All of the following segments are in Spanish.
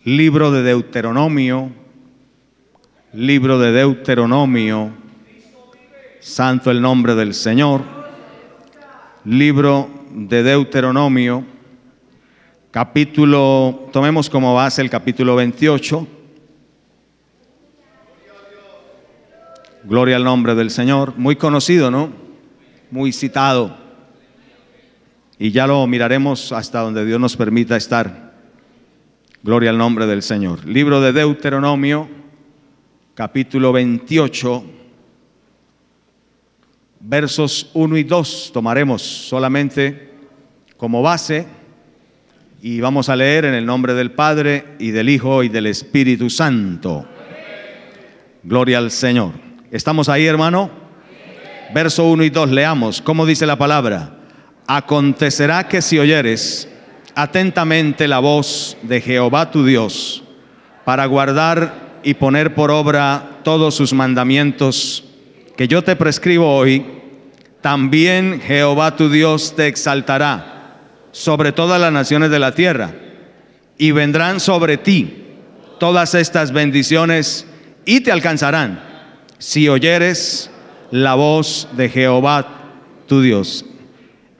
Libro de Deuteronomio, libro de Deuteronomio, santo el nombre del Señor. Libro de Deuteronomio, capítulo, tomemos como base el capítulo 28. Gloria al nombre del Señor. Muy conocido, ¿no? Muy citado. Y ya lo miraremos hasta donde Dios nos permita estar. Gloria al nombre del Señor. Libro de Deuteronomio, capítulo 28, versos 1 y 2. Tomaremos solamente como base y vamos a leer en el nombre del Padre y del Hijo y del Espíritu Santo. Gloria al Señor. ¿Estamos ahí, hermano? Verso 1 y 2, leamos. ¿Cómo dice la palabra? Acontecerá que si oyeres atentamente la voz de Jehová tu Dios, para guardar y poner por obra todos sus mandamientos que yo te prescribo hoy, también Jehová tu Dios te exaltará sobre todas las naciones de la tierra, y vendrán sobre ti todas estas bendiciones y te alcanzarán si oyeres la voz de Jehová tu Dios.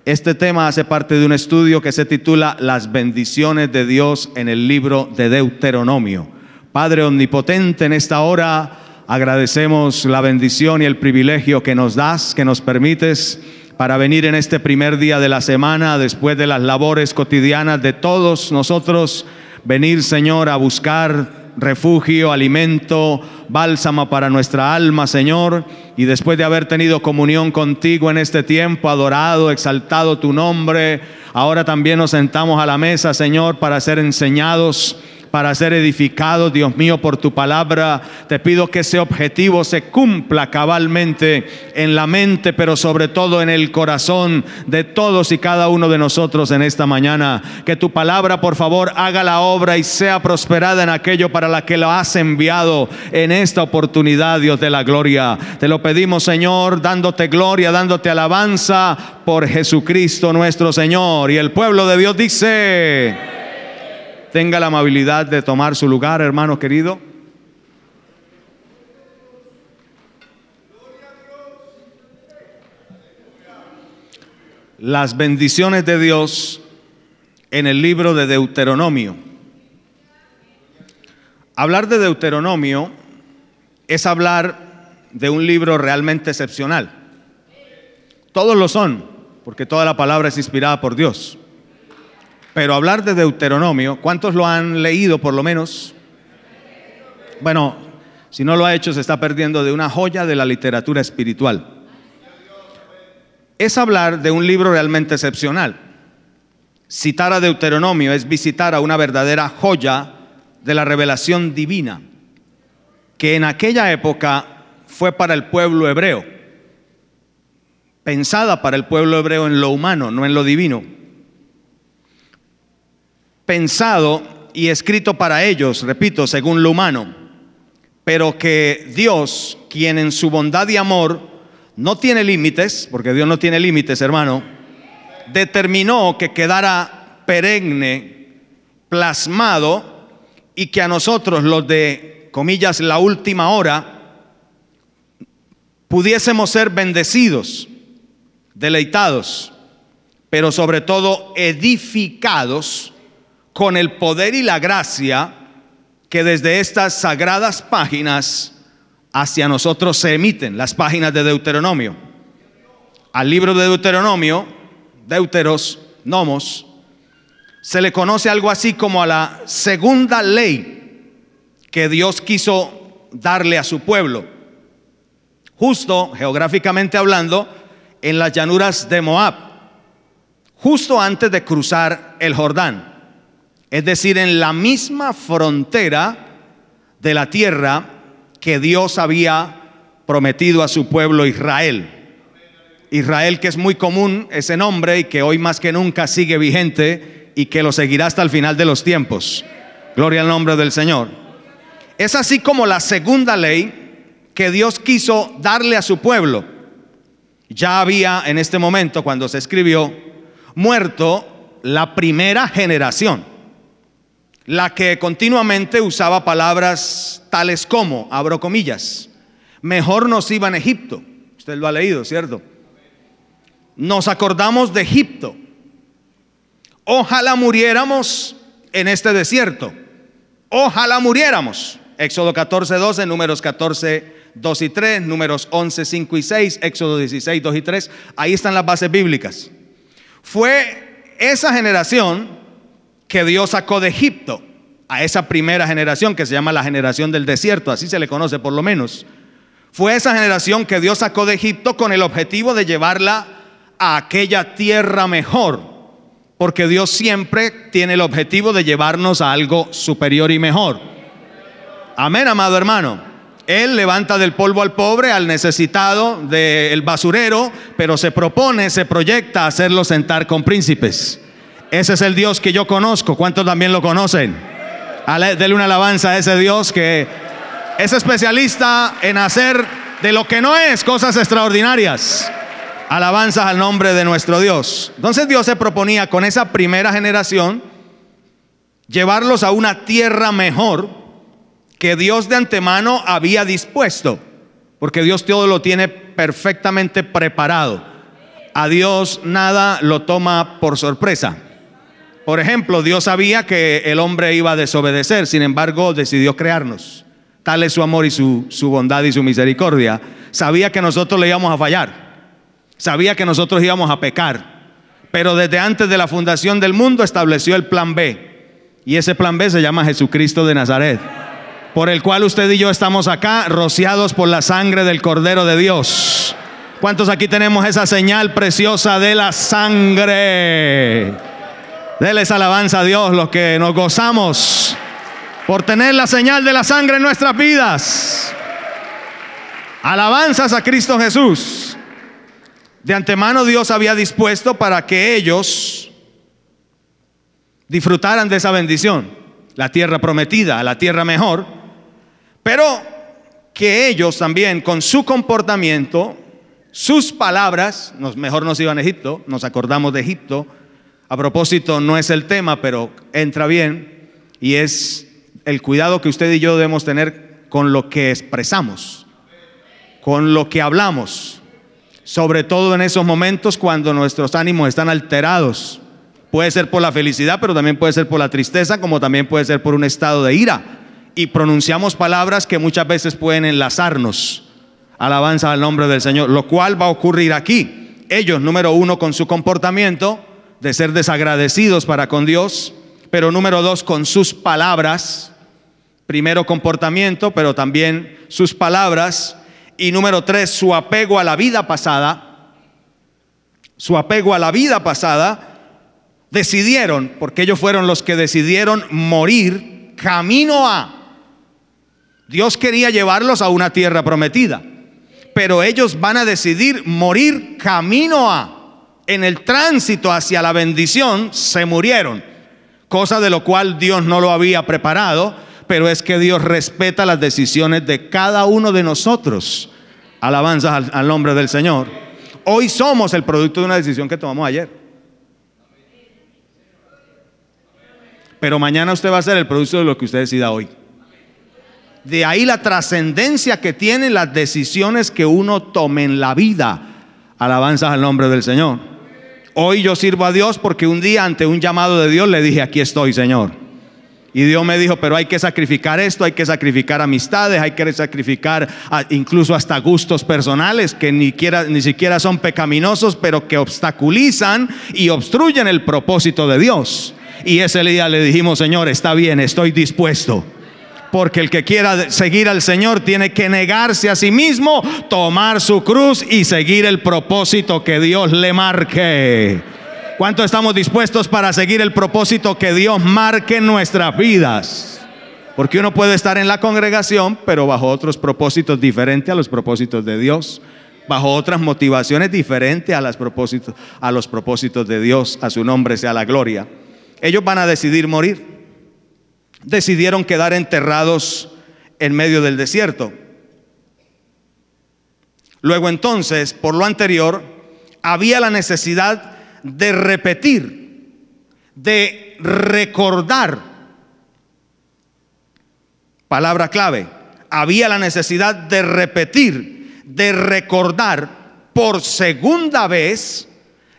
Este tema hace parte de un estudio que se titula Las bendiciones de Dios en el libro de Deuteronomio. Padre omnipotente, en esta hora agradecemos la bendición y el privilegio que nos das, que nos permites para venir en este primer día de la semana, después de las labores cotidianas de todos nosotros, venir, Señor, a buscar refugio, alimento, bálsamo para nuestra alma, Señor, y después de haber tenido comunión contigo en este tiempo, adorado, exaltado tu nombre, ahora también nos sentamos a la mesa, Señor, para ser enseñados, para ser edificados, Dios mío, por tu palabra. Te pido que ese objetivo se cumpla cabalmente en la mente, pero sobre todo en el corazón de todos y cada uno de nosotros en esta mañana. Que tu palabra, por favor, haga la obra y sea prosperada en aquello para la que lo has enviado en esta oportunidad, Dios de la gloria. Te lo pedimos, Señor, dándote gloria, dándote alabanza por Jesucristo nuestro Señor. Y el pueblo de Dios dice: tenga la amabilidad de tomar su lugar, hermano querido. Las bendiciones de Dios en el libro de Deuteronomio. Hablar de Deuteronomio es hablar de un libro realmente excepcional. Todos lo son, porque toda la palabra es inspirada por Dios. Pero hablar de Deuteronomio, ¿cuántos lo han leído por lo menos? Bueno, si no lo ha hecho, se está perdiendo de una joya de la literatura espiritual. Es hablar de un libro realmente excepcional. Citar a Deuteronomio es visitar a una verdadera joya de la revelación divina, que en aquella época fue para el pueblo hebreo, pensada para el pueblo hebreo en lo humano, no en lo divino. Pensado y escrito para ellos, repito, según lo humano, pero que Dios, quien en su bondad y amor no tiene límites, porque Dios no tiene límites, hermano, determinó que quedara perenne, plasmado, y que a nosotros, los de, comillas, la última hora, pudiésemos ser bendecidos, deleitados, pero sobre todo edificados con el poder y la gracia que desde estas sagradas páginas hacia nosotros se emiten, las páginas de Deuteronomio. Al libro de Deuteronomio, Deuteros, nomos, se le conoce algo así como a la segunda ley que Dios quiso darle a su pueblo, justo geográficamente hablando, en las llanuras de Moab, justo antes de cruzar el Jordán. Es decir, en la misma frontera de la tierra que Dios había prometido a su pueblo Israel. Israel, que es muy común ese nombre y que hoy más que nunca sigue vigente y que lo seguirá hasta el final de los tiempos. Gloria al nombre del Señor. Es así como la segunda ley que Dios quiso darle a su pueblo. Ya había en este momento, cuando se escribió, muerto la primera generación. la que continuamente usaba palabras tales como, abro comillas, mejor nos iba en Egipto. Usted lo ha leído, ¿cierto? Nos acordamos de Egipto. Ojalá muriéramos en este desierto. Ojalá muriéramos. Éxodo 14:12, Números 14:2 y 3, Números 11:5 y 6, Éxodo 16:2 y 3. Ahí están las bases bíblicas. Fue esa generación que Dios sacó de Egipto, a esa primera generación que se llama la generación del desierto, así se le conoce por lo menos. Fue esa generación que Dios sacó de Egipto con el objetivo de llevarla a aquella tierra mejor, porque Dios siempre tiene el objetivo de llevarnos a algo superior y mejor. Amén, amado hermano. Él levanta del polvo al pobre, al necesitado del basurero, pero se propone, se proyecta a hacerlo sentar con príncipes. Ese es el Dios que yo conozco. ¿Cuántos también lo conocen? Denle una alabanza a ese Dios que es especialista en hacer de lo que no es cosas extraordinarias. Alabanzas al nombre de nuestro Dios. Entonces Dios se proponía con esa primera generación llevarlos a una tierra mejor que Dios de antemano había dispuesto, porque Dios todo lo tiene perfectamente preparado. A Dios nada lo toma por sorpresa. Por ejemplo, Dios sabía que el hombre iba a desobedecer, sin embargo decidió crearnos. Tal es su amor y su bondad y su misericordia. Sabía que nosotros le íbamos a fallar, sabía que nosotros íbamos a pecar, pero desde antes de la fundación del mundo estableció el plan B, y ese plan B se llama Jesucristo de Nazaret, por el cual usted y yo estamos acá, rociados por la sangre del Cordero de Dios. ¿Cuántos aquí tenemos esa señal preciosa de la sangre? Denles alabanza a Dios, los que nos gozamos por tener la señal de la sangre en nuestras vidas. Alabanzas a Cristo Jesús. De antemano Dios había dispuesto para que ellos disfrutaran de esa bendición, la tierra prometida, la tierra mejor, pero que ellos también con su comportamiento, sus palabras, mejor nos iban a Egipto, nos acordamos de Egipto. A propósito, no es el tema, pero entra bien, y es el cuidado que usted y yo debemos tener con lo que expresamos, con lo que hablamos, sobre todo en esos momentos cuando nuestros ánimos están alterados. Puede ser por la felicidad, pero también puede ser por la tristeza, como también puede ser por un estado de ira, y pronunciamos palabras que muchas veces pueden enlazarnos. Alabanza al nombre del Señor, lo cual va a ocurrir aquí. Ellos, número uno, con su comportamiento de ser desagradecidos para con Dios, pero número dos, con sus palabras. Primero comportamiento, pero también sus palabras. Y número tres, su apego a la vida pasada. Su apego a la vida pasada. Decidieron, porque ellos fueron los que decidieron morir camino a. Dios quería llevarlos a una tierra prometida, pero ellos van a decidir morir camino a. En el tránsito hacia la bendición se murieron, cosa de lo cual Dios no lo había preparado, pero es que Dios respeta las decisiones de cada uno de nosotros. Alabanzas al nombre del Señor. Hoy somos el producto de una decisión que tomamos ayer, pero mañana usted va a ser el producto de lo que usted decida hoy. De ahí la trascendencia que tienen las decisiones que uno tome en la vida. Alabanzas al nombre del Señor. Hoy yo sirvo a Dios porque un día ante un llamado de Dios le dije: aquí estoy, Señor. Y Dios me dijo: pero hay que sacrificar esto, hay que sacrificar amistades, hay que sacrificar incluso hasta gustos personales que ni siquiera son pecaminosos, pero que obstaculizan y obstruyen el propósito de Dios. Y ese día le dijimos: Señor, está bien, estoy dispuesto. Porque el que quiera seguir al Señor tiene que negarse a sí mismo, tomar su cruz y seguir el propósito que Dios le marque. ¿Cuánto estamos dispuestos para seguir el propósito que Dios marque en nuestras vidas? Porque uno puede estar en la congregación, pero bajo otros propósitos diferentes a los propósitos de Dios, bajo otras motivaciones diferentes a los propósitos de Dios. A su nombre sea la gloria. Ellos van a decidir morir. Decidieron quedar enterrados en medio del desierto. Luego entonces, por lo anterior, había la necesidad de repetir, de recordar Palabra clave. Había la necesidad de repetir, de recordar por segunda vez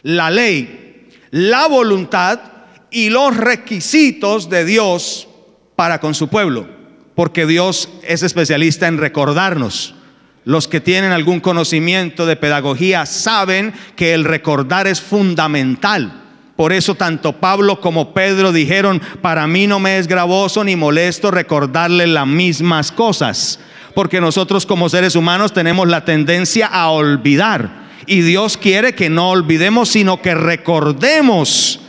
la ley, la voluntad y los requisitos de Dios para con su pueblo, porque Dios es especialista en recordarnos. Los que tienen algún conocimiento de pedagogía saben que el recordar es fundamental. Por eso tanto Pablo como Pedro dijeron: para mí no me es gravoso ni molesto recordarle las mismas cosas, porque nosotros como seres humanos tenemos la tendencia a olvidar, y Dios quiere que no olvidemos, sino que recordemos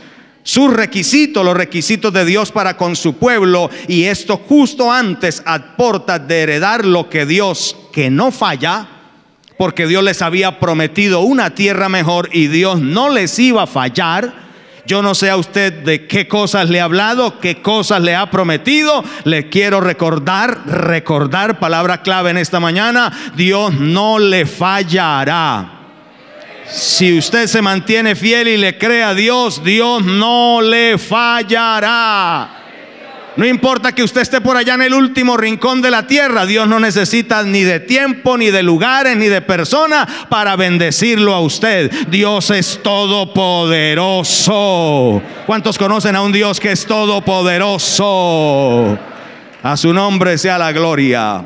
sus requisitos, los requisitos de Dios para con su pueblo, y esto justo antes a portas de heredar lo que Dios, que no falla, porque Dios les había prometido una tierra mejor y Dios no les iba a fallar. Yo no sé a usted de qué cosas le ha hablado, qué cosas le ha prometido. Le quiero recordar, palabra clave en esta mañana: Dios no le fallará. Si usted se mantiene fiel y le cree a Dios, Dios no le fallará. No importa que usted esté por allá en el último rincón de la tierra, Dios no necesita ni de tiempo, ni de lugares, ni de personas para bendecirlo a usted. Dios es todopoderoso. ¿Cuántos conocen a un Dios que es todopoderoso? A su nombre sea la gloria.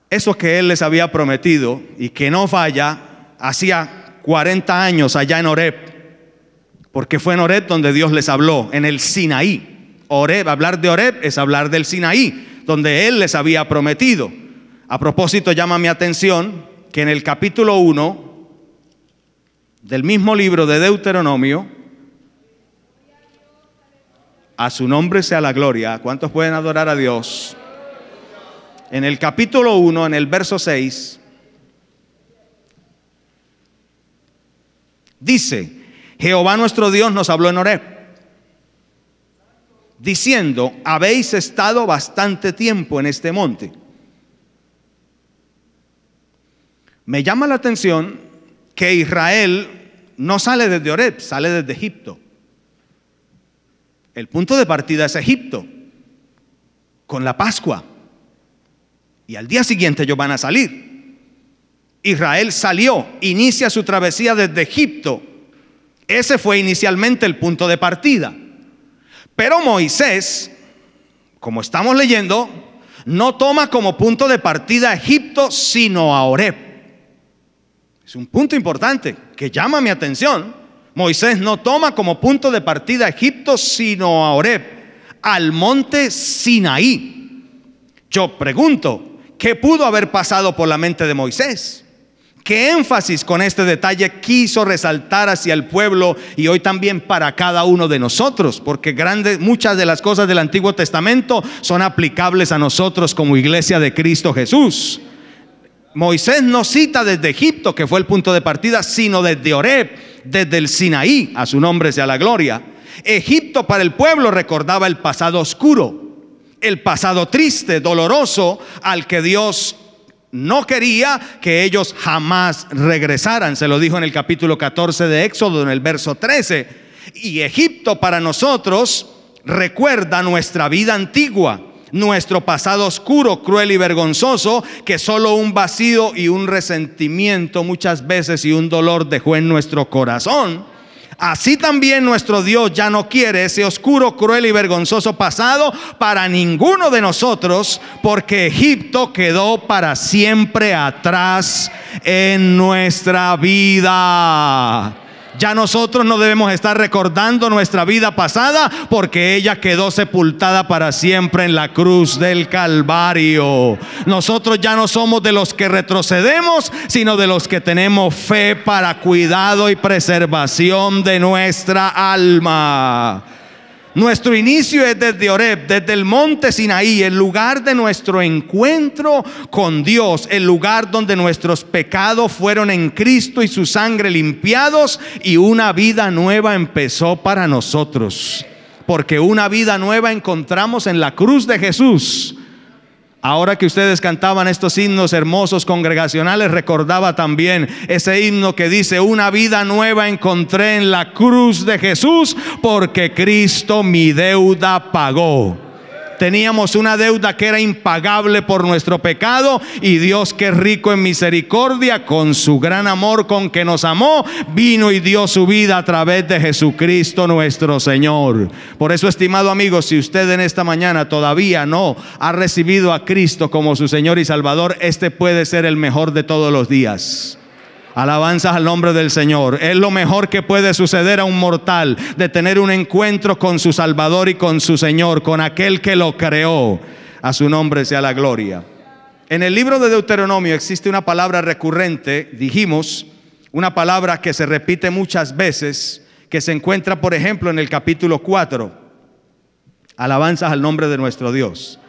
Eso que Él les había prometido y que no falla, hacía 40 años allá en Horeb, porque fue en Horeb donde Dios les habló, en el Sinaí. Horeb, hablar de Horeb es hablar del Sinaí, donde Él les había prometido. A propósito, llama mi atención que en el capítulo 1 del mismo libro de Deuteronomio, a su nombre sea la gloria. ¿Cuántos pueden adorar a Dios? En el capítulo 1, en el verso 6, dice: Jehová nuestro Dios nos habló en Horeb, diciendo: habéis estado bastante tiempo en este monte. Me llama la atención que Israel no sale desde Horeb, sale desde Egipto. El punto de partida es Egipto, con la Pascua, y al día siguiente ellos van a salir. Israel salió, inicia su travesía desde Egipto. Ese fue inicialmente el punto de partida. Pero Moisés, como estamos leyendo, no toma como punto de partida a Egipto, sino a Horeb. Es un punto importante que llama mi atención. Moisés no toma como punto de partida a Egipto, sino a Horeb, al monte Sinaí. Yo pregunto, ¿qué pudo haber pasado por la mente de Moisés? ¿Qué énfasis con este detalle quiso resaltar hacia el pueblo y hoy también para cada uno de nosotros? Porque muchas de las cosas del Antiguo Testamento son aplicables a nosotros como iglesia de Cristo Jesús. Moisés no cita desde Egipto, que fue el punto de partida, sino desde Horeb, desde el Sinaí. A su nombre sea la gloria. Egipto para el pueblo recordaba el pasado oscuro, el pasado triste, doloroso, al que Dios no quería que ellos jamás regresaran. Se lo dijo en el capítulo 14 de Éxodo, en el verso 13. Y Egipto para nosotros recuerda nuestra vida antigua, nuestro pasado oscuro, cruel y vergonzoso, que solo un vacío y un resentimiento muchas veces y un dolor dejó en nuestro corazón. Así también nuestro Dios ya no quiere ese oscuro, cruel y vergonzoso pasado para ninguno de nosotros, porque Egipto quedó para siempre atrás en nuestra vida. Ya nosotros no debemos estar recordando nuestra vida pasada, porque ella quedó sepultada para siempre en la cruz del Calvario. Nosotros ya no somos de los que retrocedemos, sino de los que tenemos fe para cuidado y preservación de nuestra alma. Nuestro inicio es desde Horeb, desde el monte Sinaí, el lugar de nuestro encuentro con Dios, el lugar donde nuestros pecados fueron en Cristo y su sangre limpiados, y una vida nueva empezó para nosotros. Porque una vida nueva encontramos en la cruz de Jesús. Ahora que ustedes cantaban estos himnos hermosos congregacionales, recordaba también ese himno que dice: una vida nueva encontré en la cruz de Jesús, porque Cristo mi deuda pagó. Teníamos una deuda que era impagable por nuestro pecado, y Dios, que es rico en misericordia, con su gran amor con que nos amó, vino y dio su vida a través de Jesucristo nuestro Señor. Por eso, estimado amigo, si usted en esta mañana todavía no ha recibido a Cristo como su Señor y Salvador, este puede ser el mejor de todos los días. Alabanzas al nombre del Señor. Es lo mejor que puede suceder a un mortal, de tener un encuentro con su Salvador y con su Señor, con aquel que lo creó. A su nombre sea la gloria. En el libro de Deuteronomio existe una palabra recurrente, dijimos, una palabra que se repite muchas veces, que se encuentra, por ejemplo, en el capítulo 4. Alabanzas al nombre de nuestro Dios.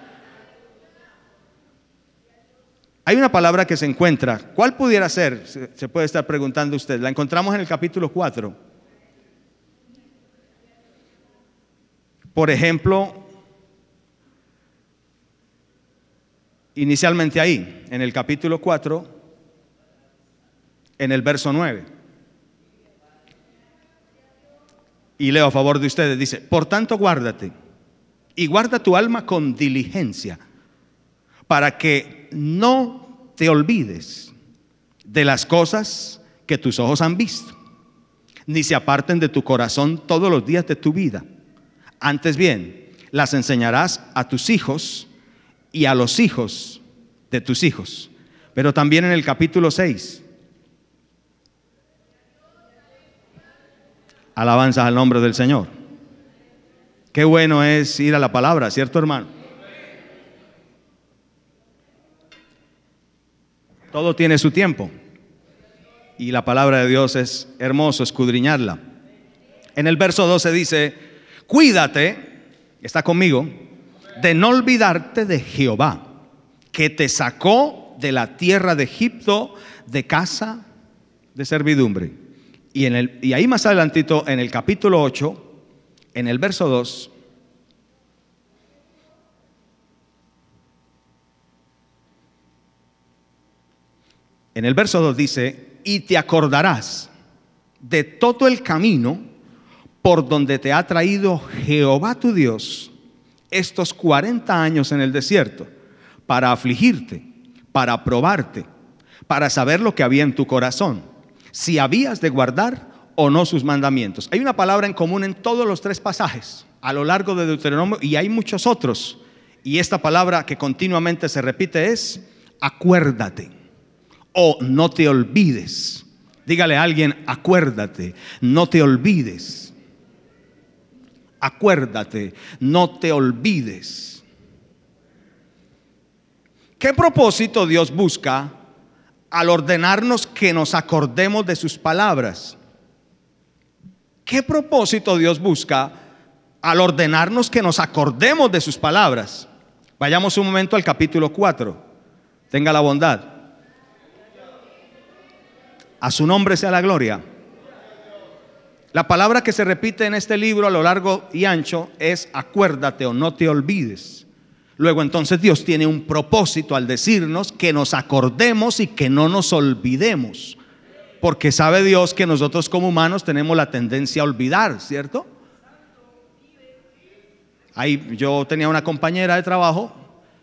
Hay una palabra que se encuentra. ¿Cuál pudiera ser? Se puede estar preguntando usted. La encontramos en el capítulo 4. Por ejemplo, inicialmente ahí, en el capítulo 4, en el verso 9. Y leo a favor de ustedes, dice: por tanto, guárdate y guarda tu alma con diligencia, para que no te olvides de las cosas que tus ojos han visto, ni se aparten de tu corazón todos los días de tu vida. Antes bien, las enseñarás a tus hijos y a los hijos de tus hijos. Pero también en el capítulo 6, alabanzas al nombre del Señor. Qué bueno es ir a la palabra, ¿cierto, hermano? Todo tiene su tiempo, y la palabra de Dios es hermoso escudriñarla. En el verso 12 dice: cuídate, está conmigo, de no olvidarte de Jehová, que te sacó de la tierra de Egipto, de casa de servidumbre. Y ahí más adelantito, en el capítulo 8, en el verso 2, en el verso 2 dice: y te acordarás de todo el camino por donde te ha traído Jehová tu Dios estos 40 años en el desierto, para afligirte, para probarte, para saber lo que había en tu corazón, si habías de guardar o no sus mandamientos. Hay una palabra en común en todos los tres pasajes a lo largo de Deuteronomio, y hay muchos otros, y esta palabra que continuamente se repite es acuérdate o no te olvides. Dígale a alguien: acuérdate, no te olvides. Acuérdate, no te olvides. ¿Qué propósito Dios busca al ordenarnos que nos acordemos de sus palabras? ¿Qué propósito Dios busca al ordenarnos que nos acordemos de sus palabras? Vayamos un momento al capítulo 4. Tenga la bondad. A su nombre sea la gloria. La palabra que se repite en este libro a lo largo y ancho es acuérdate o no te olvides. Luego entonces Dios tiene un propósito al decirnos que nos acordemos y que no nos olvidemos, porque sabe Dios que nosotros como humanos tenemos la tendencia a olvidar, ¿cierto? Ahí yo tenía una compañera de trabajo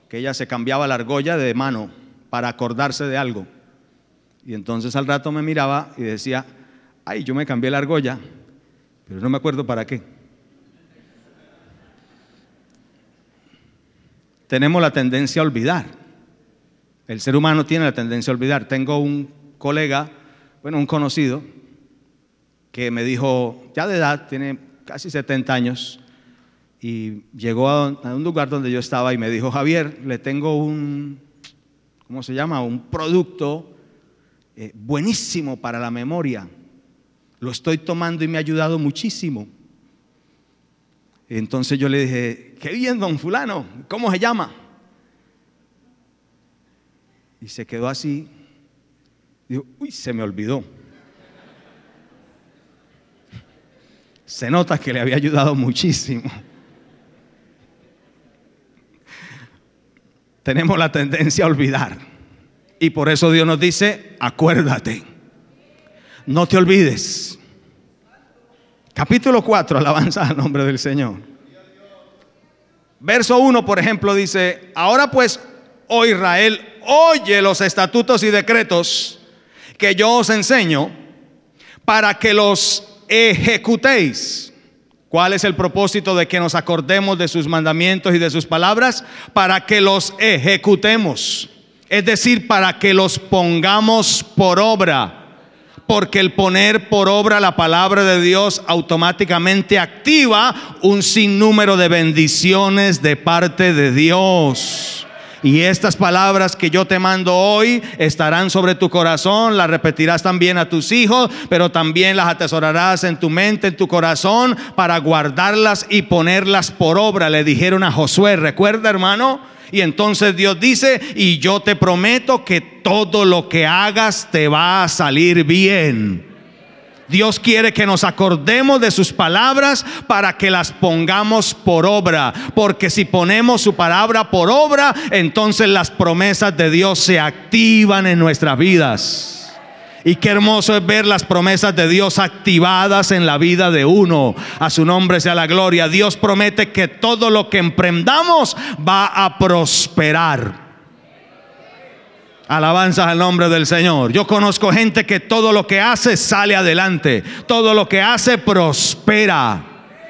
que ella se cambiaba la argolla de mano para acordarse de algo. Y entonces al rato me miraba y decía: ay, yo me cambié la argolla, pero no me acuerdo para qué. Tenemos la tendencia a olvidar. El ser humano tiene la tendencia a olvidar. Tengo un colega, un conocido, que me dijo, ya de edad, tiene casi 70 años, y llegó a un lugar donde yo estaba y me dijo: Javier, le tengo un producto buenísimo para la memoria. Lo estoy tomando y me ha ayudado muchísimo. Entonces yo le dije: qué bien, don fulano, ¿cómo se llama? Y se quedó así. Dijo: uy, se me olvidó. Se nota que le había ayudado muchísimo. Tenemos la tendencia a olvidar. Y por eso Dios nos dice: acuérdate, no te olvides. Capítulo 4, alabanza al nombre del Señor. Verso 1, por ejemplo, dice: ahora pues, oh Israel, oye los estatutos y decretos que yo os enseño para que los ejecutéis. ¿Cuál es el propósito de que nos acordemos de sus mandamientos y de sus palabras? Para que los ejecutemos, es decir, para que los pongamos por obra. Porque el poner por obra la palabra de Dios automáticamente activa un sinnúmero de bendiciones de parte de Dios. Y estas palabras que yo te mando hoy estarán sobre tu corazón, las repetirás también a tus hijos, pero también las atesorarás en tu mente, en tu corazón, para guardarlas y ponerlas por obra, le dijeron a Josué. ¿Recuerda, hermano? Y entonces Dios dice: y yo te prometo que todo lo que hagas te va a salir bien. Dios quiere que nos acordemos de sus palabras para que las pongamos por obra, porque si ponemos su palabra por obra, entonces las promesas de Dios se activan en nuestras vidas. Y qué hermoso es ver las promesas de Dios activadas en la vida de uno. A su nombre sea la gloria. Dios promete que todo lo que emprendamos va a prosperar. Alabanzas al nombre del Señor. Yo conozco gente que todo lo que hace sale adelante, todo lo que hace prospera.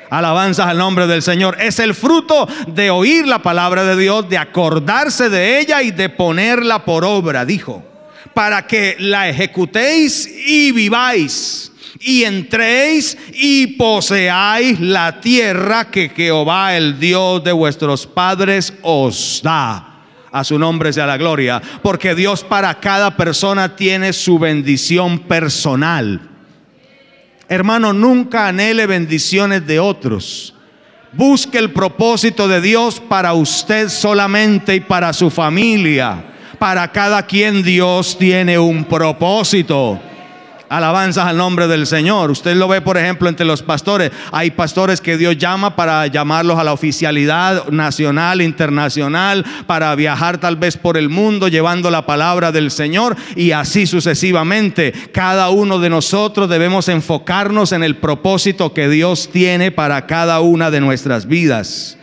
Alabanzas al nombre del Señor. Es el fruto de oír la palabra de Dios, de acordarse de ella y de ponerla por obra, dijo, para que la ejecutéis y viváis, y entréis y poseáis la tierra que Jehová, el Dios de vuestros padres, os da. A su nombre sea la gloria, porque Dios para cada persona tiene su bendición personal. Hermano, nunca anhele bendiciones de otros. Busque el propósito de Dios para usted solamente y para su familia. Para cada quien Dios tiene un propósito. Alabanzas al nombre del Señor. Usted lo ve, por ejemplo, entre los pastores. Hay pastores que Dios llama para llamarlos a la oficialidad nacional, internacional, para viajar tal vez por el mundo llevando la palabra del Señor, y así sucesivamente. Cada uno de nosotros debemos enfocarnos en el propósito que Dios tiene para cada una de nuestras vidas.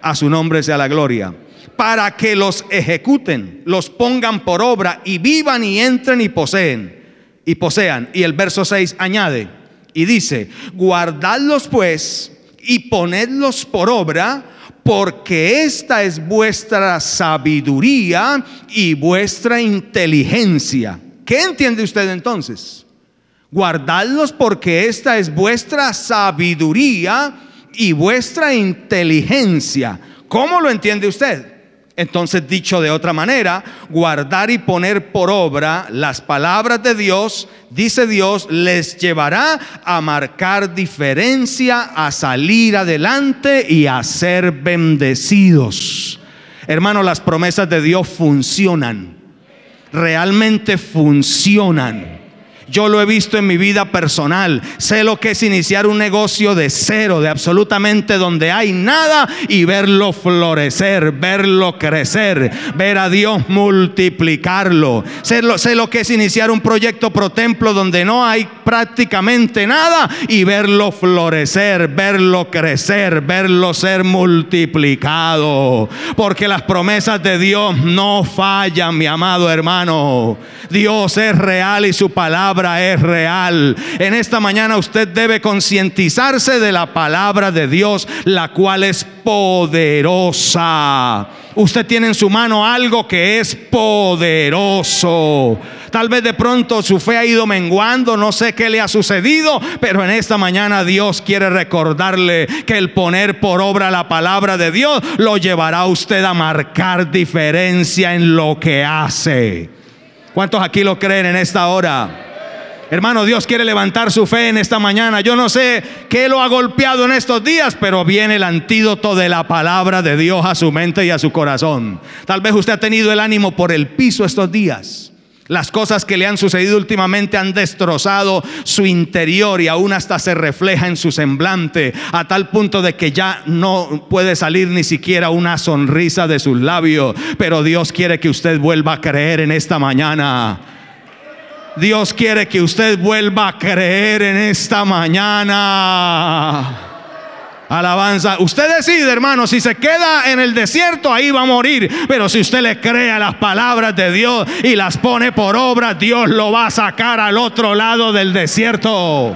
A su nombre sea la gloria. Para que los ejecuten, los pongan por obra y vivan y entren y posean. Y el verso 6 añade y dice: guardadlos pues y ponedlos por obra, porque esta es vuestra sabiduría y vuestra inteligencia. ¿Qué entiende usted entonces? Guardadlos porque esta es vuestra sabiduría y vuestra inteligencia. ¿Cómo lo entiende usted? Entonces, dicho de otra manera, guardar y poner por obra las palabras de Dios, dice Dios, les llevará a marcar diferencia, a salir adelante y a ser bendecidos. Hermano, las promesas de Dios funcionan, realmente funcionan. Yo lo he visto en mi vida personal. Sé lo que es iniciar un negocio de cero, de absolutamente donde hay nada, y verlo florecer, verlo crecer, ver a Dios multiplicarlo. Sé lo que es iniciar un proyecto pro templo donde no hay prácticamente nada, y verlo florecer, verlo crecer, verlo ser multiplicado. Porque las promesas de Dios no fallan, mi amado hermano. Dios es real y su palabra es real. En esta mañana usted debe concientizarse de la palabra de Dios, la cual es poderosa. Usted tiene en su mano algo que es poderoso. Tal vez de pronto su fe ha ido menguando, no sé qué le ha sucedido, pero en esta mañana Dios quiere recordarle que el poner por obra la palabra de Dios lo llevará a usted a marcar diferencia en lo que hace. ¿Cuántos aquí lo creen en esta hora? Hermano, Dios quiere levantar su fe en esta mañana. Yo no sé qué lo ha golpeado en estos días, pero viene el antídoto de la palabra de Dios a su mente y a su corazón. Tal vez usted ha tenido el ánimo por el piso estos días. Las cosas que le han sucedido últimamente han destrozado su interior y aún hasta se refleja en su semblante, a tal punto de que ya no puede salir ni siquiera una sonrisa de sus labios. Pero Dios quiere que usted vuelva a creer en esta mañana. Dios quiere que usted vuelva a creer en esta mañana. Alabanza. Usted decide, hermano, si se queda en el desierto, ahí va a morir. Pero si usted le cree a las palabras de Dios y las pone por obra, Dios lo va a sacar al otro lado del desierto.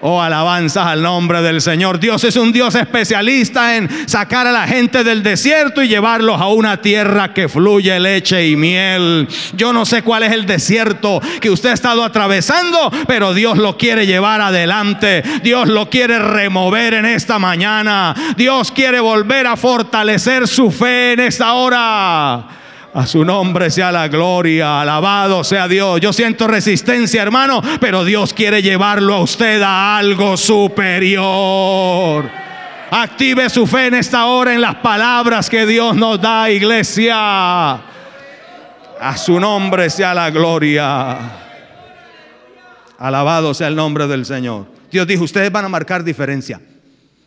Oh, alabanzas al nombre del Señor. Dios es un Dios especialista en sacar a la gente del desierto y llevarlos a una tierra que fluye leche y miel. Yo no sé cuál es el desierto que usted ha estado atravesando, pero Dios lo quiere llevar adelante. Dios lo quiere remover en esta mañana. Dios quiere volver a fortalecer su fe en esta hora. A su nombre sea la gloria, alabado sea Dios. Yo siento resistencia, hermano, pero Dios quiere llevarlo a usted a algo superior. Active su fe en esta hora en las palabras que Dios nos da, iglesia. A su nombre sea la gloria. Alabado sea el nombre del Señor. Dios dijo, ustedes van a marcar diferencia.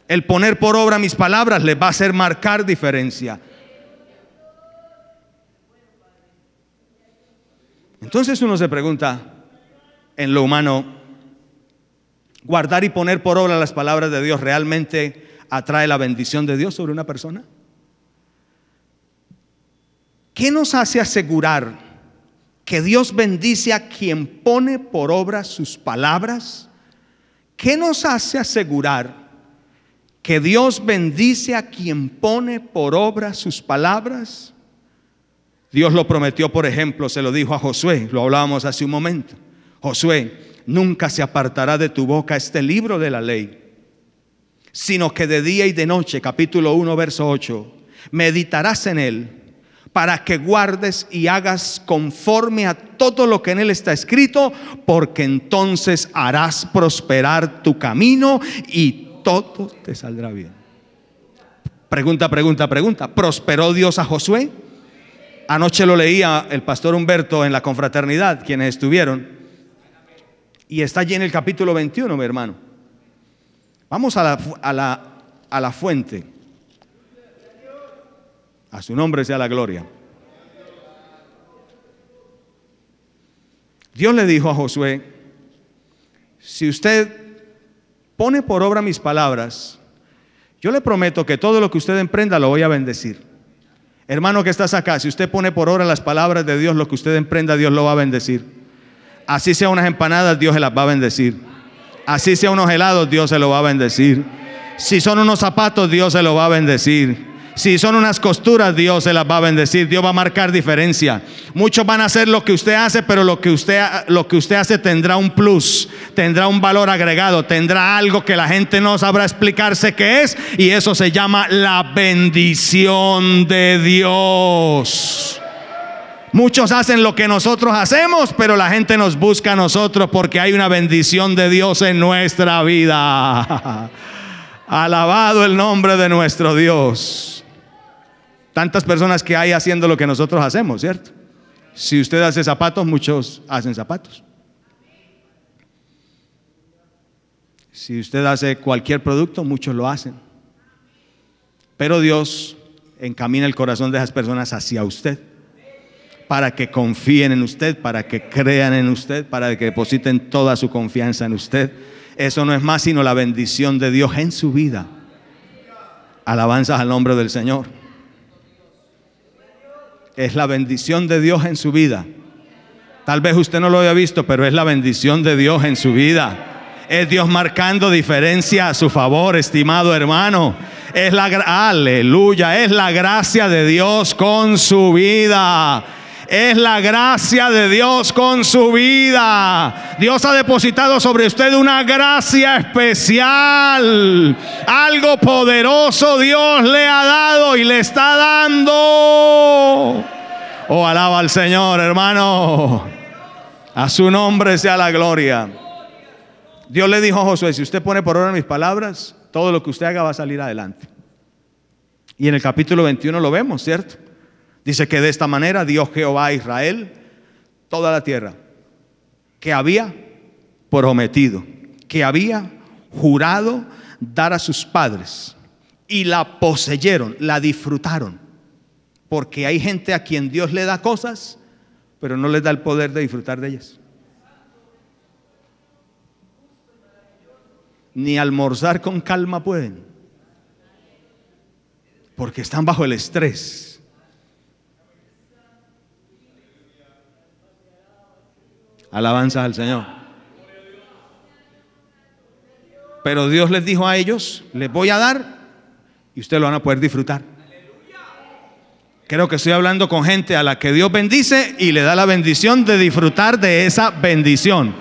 El poner por obra mis palabras les va a hacer marcar diferencia. Entonces uno se pregunta, en lo humano, ¿guardar y poner por obra las palabras de Dios realmente atrae la bendición de Dios sobre una persona? ¿Qué nos hace asegurar que Dios bendice a quien pone por obra sus palabras? ¿Qué nos hace asegurar que Dios bendice a quien pone por obra sus palabras? Dios lo prometió, por ejemplo, se lo dijo a Josué, lo hablábamos hace un momento. Josué, nunca se apartará de tu boca este libro de la ley, sino que de día y de noche, capítulo 1, verso 8, meditarás en él para que guardes y hagas conforme a todo lo que en él está escrito, porque entonces harás prosperar tu camino y todo te saldrá bien. Pregunta. ¿Prosperó Dios a Josué? Anoche lo leía el pastor Humberto en la confraternidad, quienes estuvieron, y está allí en el capítulo 21, mi hermano. Vamos a la fuente. A su nombre sea la gloria. Dios le dijo a Josué, si usted pone por obra mis palabras, yo le prometo que todo lo que usted emprenda lo voy a bendecir. Hermano que estás acá, si usted pone por obra las palabras de Dios, lo que usted emprenda, Dios lo va a bendecir. Así sea unas empanadas, Dios se las va a bendecir. Así sea unos helados, Dios se lo va a bendecir. Si son unos zapatos, Dios se lo va a bendecir. Si son unas costuras, Dios se las va a bendecir. Dios va a marcar diferencia. Muchos van a hacer lo que usted hace, pero lo que usted hace tendrá un plus, tendrá un valor agregado, tendrá algo que la gente no sabrá explicarse qué es, y eso se llama la bendición de Dios. Muchos hacen lo que nosotros hacemos, pero la gente nos busca a nosotros porque hay una bendición de Dios en nuestra vida. Alabado el nombre de nuestro Dios. Tantas personas que hay haciendo lo que nosotros hacemos, ¿cierto? Si usted hace zapatos, muchos hacen zapatos. Si usted hace cualquier producto, muchos lo hacen. Pero Dios encamina el corazón de esas personas hacia usted, para que confíen en usted, para que crean en usted, para que depositen toda su confianza en usted. Eso no es más sino la bendición de Dios en su vida. Alabanzas al nombre del Señor. Es la bendición de Dios en su vida. Tal vez usted no lo haya visto, pero es la bendición de Dios en su vida. Es Dios marcando diferencia a su favor, estimado hermano. Aleluya, es la gracia de Dios con su vida. Es la gracia de Dios con su vida. Dios ha depositado sobre usted una gracia especial. Algo poderoso Dios le ha dado y le está dando. Oh, alaba al Señor, hermano. A su nombre sea la gloria. Dios le dijo a Josué, si usted pone por obra mis palabras, todo lo que usted haga va a salir adelante. Y en el capítulo 21 lo vemos, ¿cierto? Dice que de esta manera dio Jehová a Israel toda la tierra que había prometido, que había jurado dar a sus padres, y la poseyeron, la disfrutaron. Porque hay gente a quien Dios le da cosas, pero no les da el poder de disfrutar de ellas. Ni almorzar con calma pueden. porque están bajo el estrés. Alabanza al Señor. Pero Dios les dijo a ellos: les voy a dar y ustedes lo van a poder disfrutar. Creo que estoy hablando con gente a la que Dios bendice y le da la bendición de disfrutar de esa bendición.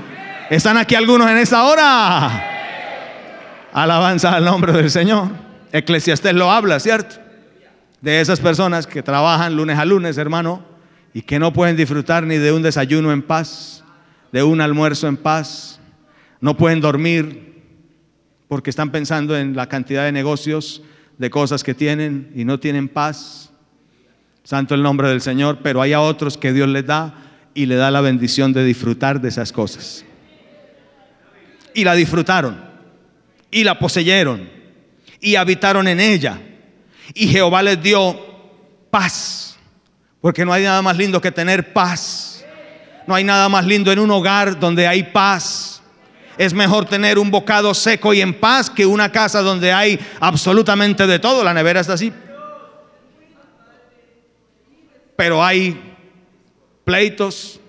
¿Están aquí algunos en esta hora? Alabanza al nombre del Señor. Eclesiastés lo habla, ¿cierto? De esas personas que trabajan lunes a lunes, hermano, y que no pueden disfrutar ni de un desayuno en paz, de un almuerzo en paz. No pueden dormir porque están pensando en la cantidad de negocios, de cosas que tienen y no tienen paz. Santo el nombre del Señor. Pero hay a otros que Dios les da y le da la bendición de disfrutar de esas cosas. Y la disfrutaron, y la poseyeron, y habitaron en ella. Y Jehová les dio paz, porque no hay nada más lindo que tener paz. No hay nada más lindo en un hogar donde hay paz. Es mejor tener un bocado seco y en paz que una casa donde hay absolutamente de todo. La nevera está así, pero hay pleitos,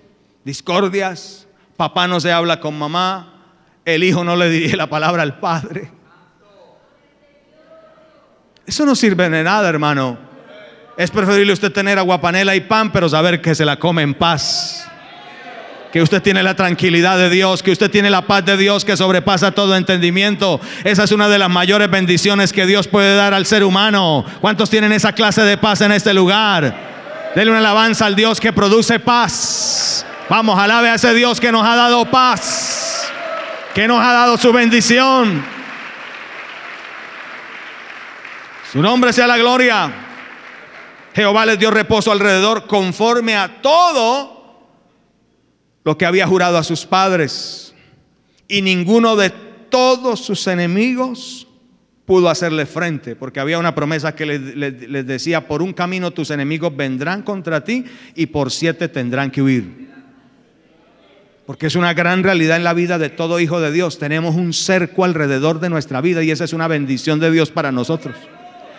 discordias. Papá no se habla con mamá, el hijo no le dirige la palabra al padre. Eso no sirve de nada, hermano. Es preferible usted tener aguapanela y pan, pero saber que se la come en paz, que usted tiene la tranquilidad de Dios, que usted tiene la paz de Dios que sobrepasa todo entendimiento. Esa es una de las mayores bendiciones que Dios puede dar al ser humano. ¿Cuántos tienen esa clase de paz en este lugar? Denle una alabanza al Dios que produce paz. Vamos, alabe a ese Dios que nos ha dado paz, que nos ha dado su bendición. Su nombre sea la gloria. Jehová les dio reposo alrededor conforme a todo lo que había jurado a sus padres, y ninguno de todos sus enemigos pudo hacerle frente, porque había una promesa que les decía: por un camino tus enemigos vendrán contra ti y por 7 tendrán que huir. Porque es una gran realidad en la vida de todo hijo de Dios. Tenemos un cerco alrededor de nuestra vida y esa es una bendición de Dios para nosotros.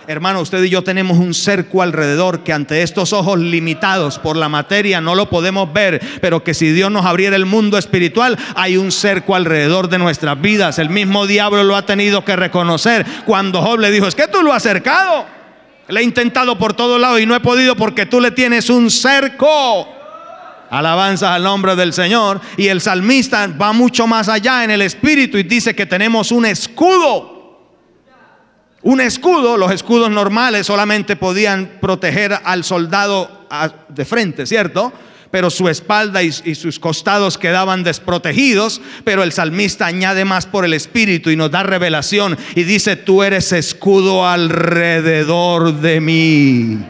Hermano, usted y yo tenemos un cerco alrededor que ante estos ojos limitados por la materia no lo podemos ver, pero que si Dios nos abriera el mundo espiritual, hay un cerco alrededor de nuestras vidas. El mismo diablo lo ha tenido que reconocer cuando Job le dijo: es que tú lo has cercado, le he intentado por todos lados y no he podido porque tú le tienes un cerco. Alabanza al nombre del Señor. Y el salmista va mucho más allá en el espíritu y dice que tenemos un escudo. Un escudo. Los escudos normales solamente podían proteger al soldado de frente, ¿cierto? Pero su espalda y sus costados quedaban desprotegidos. Pero el salmista añade más por el espíritu y nos da revelación y dice: tú eres escudo alrededor de mí.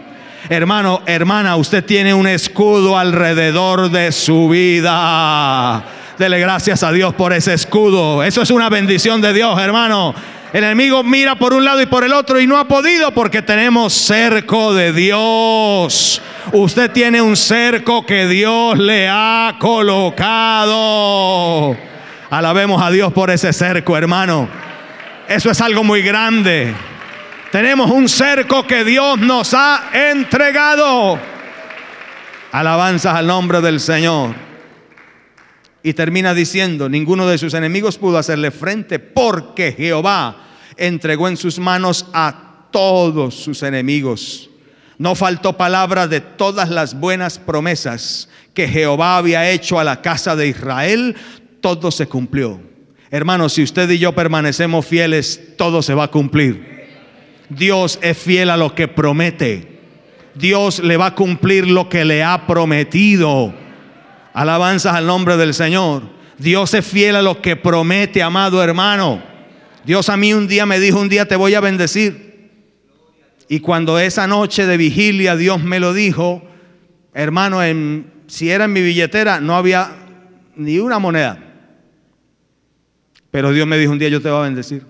Hermano, hermana, usted tiene un escudo alrededor de su vida. Dele gracias a Dios por ese escudo. Eso es una bendición de Dios, hermano. El enemigo mira por un lado y por el otro y no ha podido porque tenemos cerco de Dios. Usted tiene un cerco que Dios le ha colocado. Alabemos a Dios por ese cerco, hermano. Eso es algo muy grande. Tenemos un cerco que Dios nos ha entregado. Alabanzas al nombre del Señor. Y termina diciendo: ninguno de sus enemigos pudo hacerle frente, porque Jehová entregó en sus manos a todos sus enemigos. No faltó palabra de todas las buenas promesas que Jehová había hecho a la casa de Israel. Todo se cumplió. Hermanos, si usted y yo permanecemos fieles, todo se va a cumplir. Dios es fiel a lo que promete. Dios le va a cumplir lo que le ha prometido. Alabanzas al nombre del Señor. Dios es fiel a lo que promete, amado hermano. Dios a mí un día me dijo: un día te voy a bendecir. Y cuando esa noche de vigilia Dios me lo dijo, hermano, si era en mi billetera no había ni una moneda. Pero Dios me dijo: un día yo te voy a bendecir.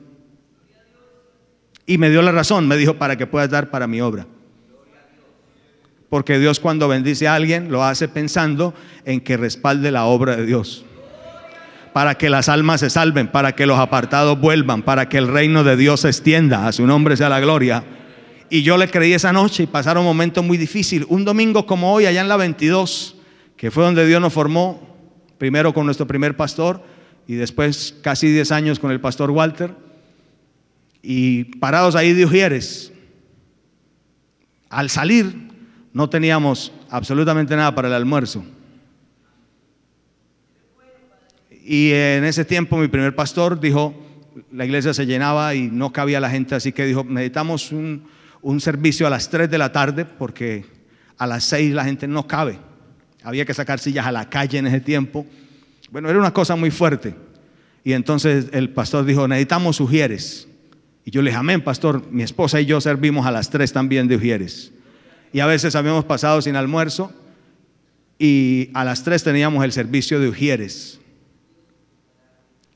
Y me dio la razón, me dijo: para que puedas dar para mi obra. Porque Dios, cuando bendice a alguien, lo hace pensando en que respalde la obra de Dios, para que las almas se salven, para que los apartados vuelvan, para que el reino de Dios se extienda. A su nombre sea la gloria. Y yo le creí esa noche y pasaron momentos muy difíciles. Un domingo como hoy, allá en la 22, que fue donde Dios nos formó, primero con nuestro primer pastor y después casi 10 años con el pastor Walter. Y parados ahí de Ujieres, al salir no teníamos absolutamente nada para el almuerzo. Y en ese tiempo mi primer pastor dijo, la iglesia se llenaba y no cabía la gente, así que dijo, necesitamos un servicio a las 3 de la tarde porque a las 6 la gente no cabe. Había que sacar sillas a la calle en ese tiempo. Bueno, era una cosa muy fuerte. Y entonces el pastor dijo, necesitamos Ujieres. Y yo le dije, amén, pastor. Mi esposa y yo servimos a las 3 también de Ujieres. Y a veces habíamos pasado sin almuerzo y a las 3 teníamos el servicio de Ujieres.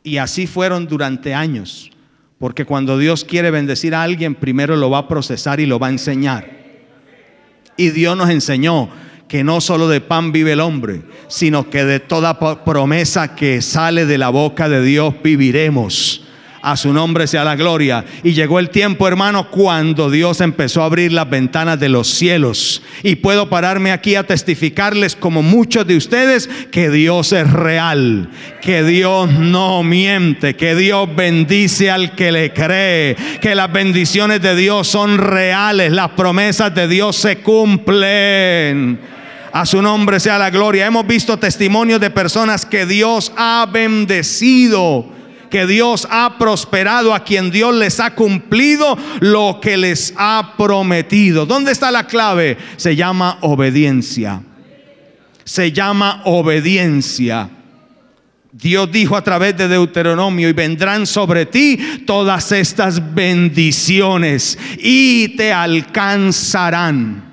Y así fueron durante años, porque cuando Dios quiere bendecir a alguien, primero lo va a procesar y lo va a enseñar. Y Dios nos enseñó que no solo de pan vive el hombre, sino que de toda promesa que sale de la boca de Dios viviremos. A su nombre sea la gloria. Y llegó el tiempo, hermano, cuando Dios empezó a abrir las ventanas de los cielos. Y puedo pararme aquí a testificarles, como muchos de ustedes, que Dios es real, que Dios no miente, que Dios bendice al que le cree, que las bendiciones de Dios son reales, las promesas de Dios se cumplen. A su nombre sea la gloria. Hemos visto testimonios de personas que Dios ha bendecido, que Dios ha prosperado, a quien Dios les ha cumplido lo que les ha prometido. ¿Dónde está la clave? Se llama obediencia. Se llama obediencia. Dios dijo a través de Deuteronomio, y vendrán sobre ti todas estas bendiciones y te alcanzarán.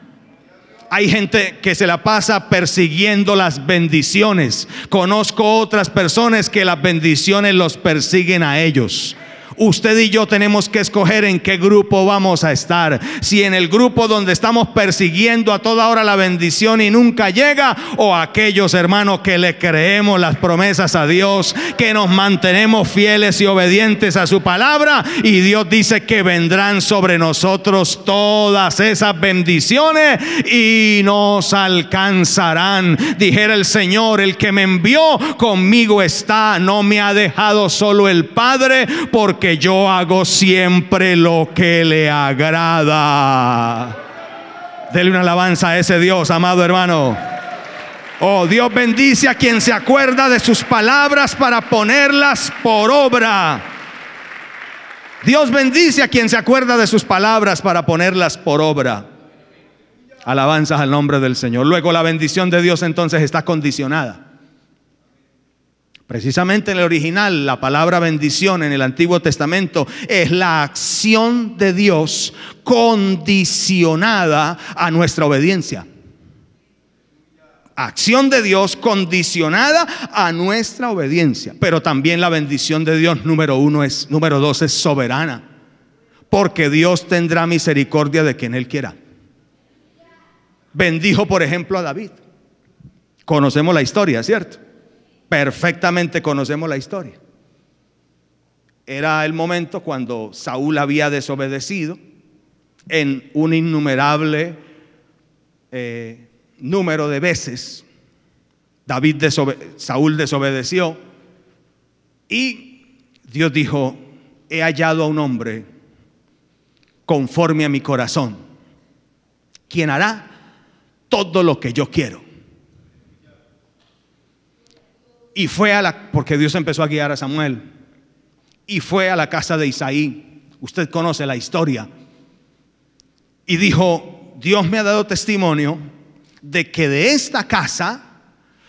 Hay gente que se la pasa persiguiendo las bendiciones. Conozco otras personas que las bendiciones los persiguen a ellos. Usted y yo tenemos que escoger en qué grupo vamos a estar. Si en el grupo donde estamos persiguiendo a toda hora la bendición y nunca llega, o aquellos, hermanos, que le creemos las promesas a Dios, que nos mantenemos fieles y obedientes a su palabra, y Dios dice que vendrán sobre nosotros todas esas bendiciones y nos alcanzarán. Dijera el Señor, el que me envió conmigo está, no me ha dejado solo el Padre, porque yo hago siempre lo que le agrada. Dele una alabanza a ese Dios, amado hermano. Oh, Dios bendice a quien se acuerda de sus palabras para ponerlas por obra. Dios bendice a quien se acuerda de sus palabras para ponerlas por obra. Alabanzas al nombre del Señor. Luego, la bendición de Dios entonces está condicionada. Precisamente en el original, la palabra bendición en el Antiguo Testamento es la acción de Dios condicionada a nuestra obediencia. Acción de Dios condicionada a nuestra obediencia. Pero también la bendición de Dios, número dos, es soberana. Porque Dios tendrá misericordia de quien Él quiera. Bendijo, por ejemplo, a David. Conocemos la historia, ¿cierto? Perfectamente conocemos la historia. Era el momento cuando Saúl había desobedecido en un innumerable número de veces. Saúl desobedeció y Dios dijo: he hallado a un hombre conforme a mi corazón, quien hará todo lo que yo quiero. Y fue porque Dios empezó a guiar a Samuel, y fue a la casa de Isaí. Usted conoce la historia. Y dijo: Dios me ha dado testimonio de que de esta casa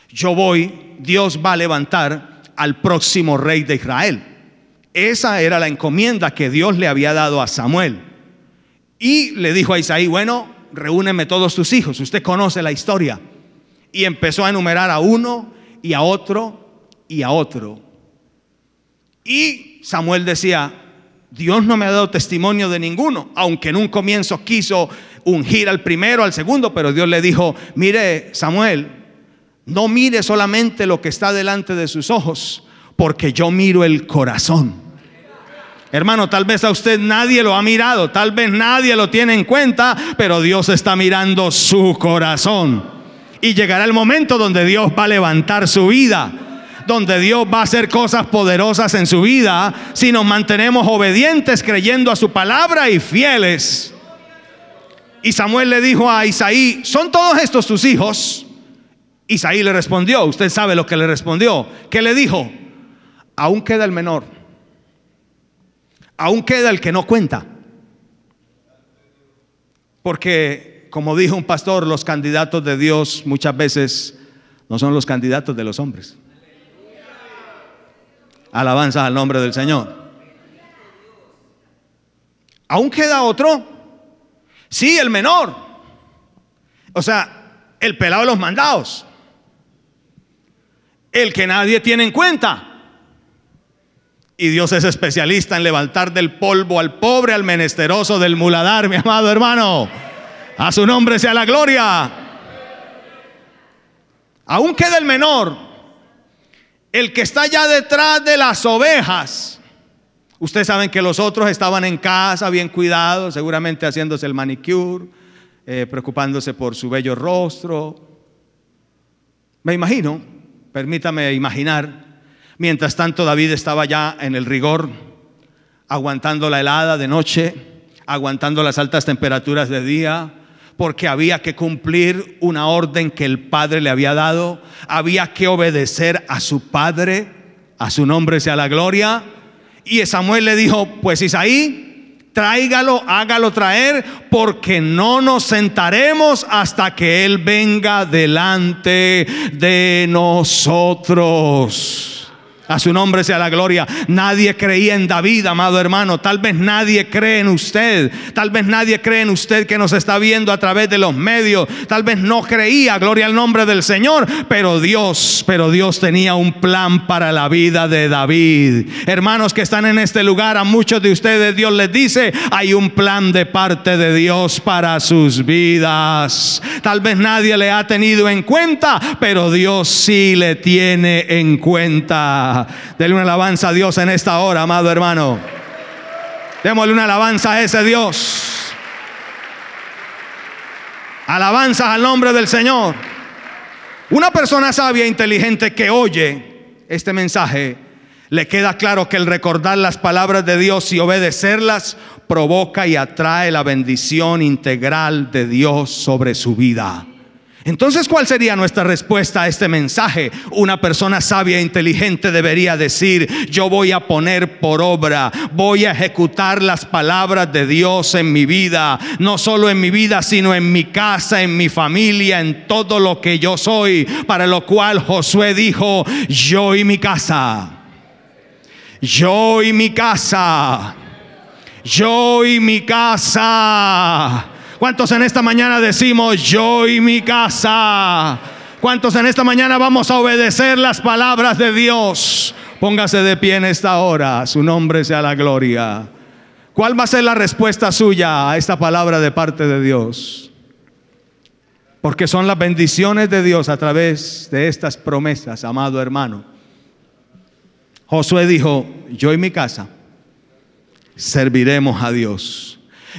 Dios va a levantar al próximo rey de Israel. Esa era la encomienda que Dios le había dado a Samuel. Y le dijo a Isaí: bueno, reúneme todos tus hijos. Usted conoce la historia. Y empezó a enumerar a uno y a otro y a otro. Y Samuel decía: Dios no me ha dado testimonio de ninguno, aunque en un comienzo quiso ungir al primero, al segundo, pero Dios le dijo: mire, Samuel, no mire solamente lo que está delante de sus ojos, porque yo miro el corazón. Hermano, tal vez a usted nadie lo ha mirado, tal vez nadie lo tiene en cuenta, pero Dios está mirando su corazón. Y llegará el momento donde Dios va a levantar su vida, donde Dios va a hacer cosas poderosas en su vida, si nos mantenemos obedientes, creyendo a su palabra y fieles. Y Samuel le dijo a Isaí: ¿son todos estos tus hijos? Isaí le respondió, usted sabe lo que le respondió. ¿Qué le dijo? Aún queda el menor, aún queda el que no cuenta. Porque, como dijo un pastor, los candidatos de Dios muchas veces no son los candidatos de los hombres. Alabanza al nombre del Señor. ¿Aún queda otro? Sí, el menor. O sea, el pelado de los mandados, el que nadie tiene en cuenta. Y Dios es especialista en levantar del polvo al pobre, al menesteroso del muladar, mi amado hermano. A su nombre sea la gloria. Aún queda el menor, el que está ya detrás de las ovejas. Ustedes saben que los otros estaban en casa, bien cuidados, seguramente haciéndose el manicure, preocupándose por su bello rostro. Me imagino, permítame imaginar, mientras tanto David estaba ya en el rigor, aguantando la helada de noche, aguantando las altas temperaturas de día, porque había que cumplir una orden que el Padre le había dado. Había que obedecer a su Padre, a su nombre sea la gloria. Y Samuel le dijo: pues Isaí, tráigalo, hágalo traer, porque no nos sentaremos hasta que él venga delante de nosotros. A su nombre sea la gloria. Nadie creía en David, amado hermano. Tal vez nadie cree en usted. Tal vez nadie cree en usted que nos está viendo a través de los medios. Tal vez no creía, gloria al nombre del Señor. Pero Dios tenía un plan para la vida de David. Hermanos que están en este lugar, a muchos de ustedes Dios les dice: hay un plan de parte de Dios para sus vidas. Tal vez nadie le ha tenido en cuenta, pero Dios sí le tiene en cuenta. Dele una alabanza a Dios en esta hora, amado hermano. Démosle una alabanza a ese Dios. Alabanzas al nombre del Señor. Una persona sabia e inteligente que oye este mensaje, le queda claro que el recordar las palabras de Dios y obedecerlas provoca y atrae la bendición integral de Dios sobre su vida. Entonces, ¿cuál sería nuestra respuesta a este mensaje? Una persona sabia e inteligente debería decir: yo voy a poner por obra, voy a ejecutar las palabras de Dios en mi vida. No solo en mi vida, sino en mi casa, en mi familia, en todo lo que yo soy. Para lo cual Josué dijo: yo y mi casa, yo y mi casa, yo y mi casa. ¿Cuántos en esta mañana decimos: yo y mi casa? ¿Cuántos en esta mañana vamos a obedecer las palabras de Dios? Póngase de pie en esta hora, su nombre sea la gloria. ¿Cuál va a ser la respuesta suya a esta palabra de parte de Dios? Porque son las bendiciones de Dios a través de estas promesas, amado hermano. Josué dijo: yo y mi casa serviremos a Dios.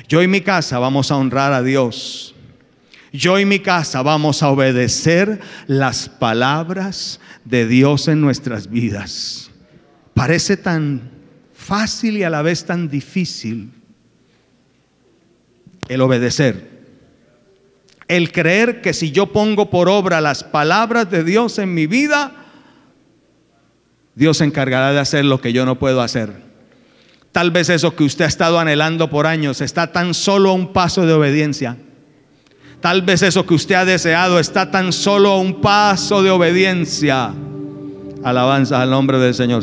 Yo y mi casa vamos a honrar a Dios. Yo y mi casa vamos a obedecer las palabras de Dios en nuestras vidas. Parece tan fácil y a la vez tan difícil el obedecer. El creer que si yo pongo por obra las palabras de Dios en mi vida, Dios se encargará de hacer lo que yo no puedo hacer. Tal vez eso que usted ha estado anhelando por años está tan solo a un paso de obediencia. Tal vez eso que usted ha deseado está tan solo a un paso de obediencia. Alabanza al nombre del Señor.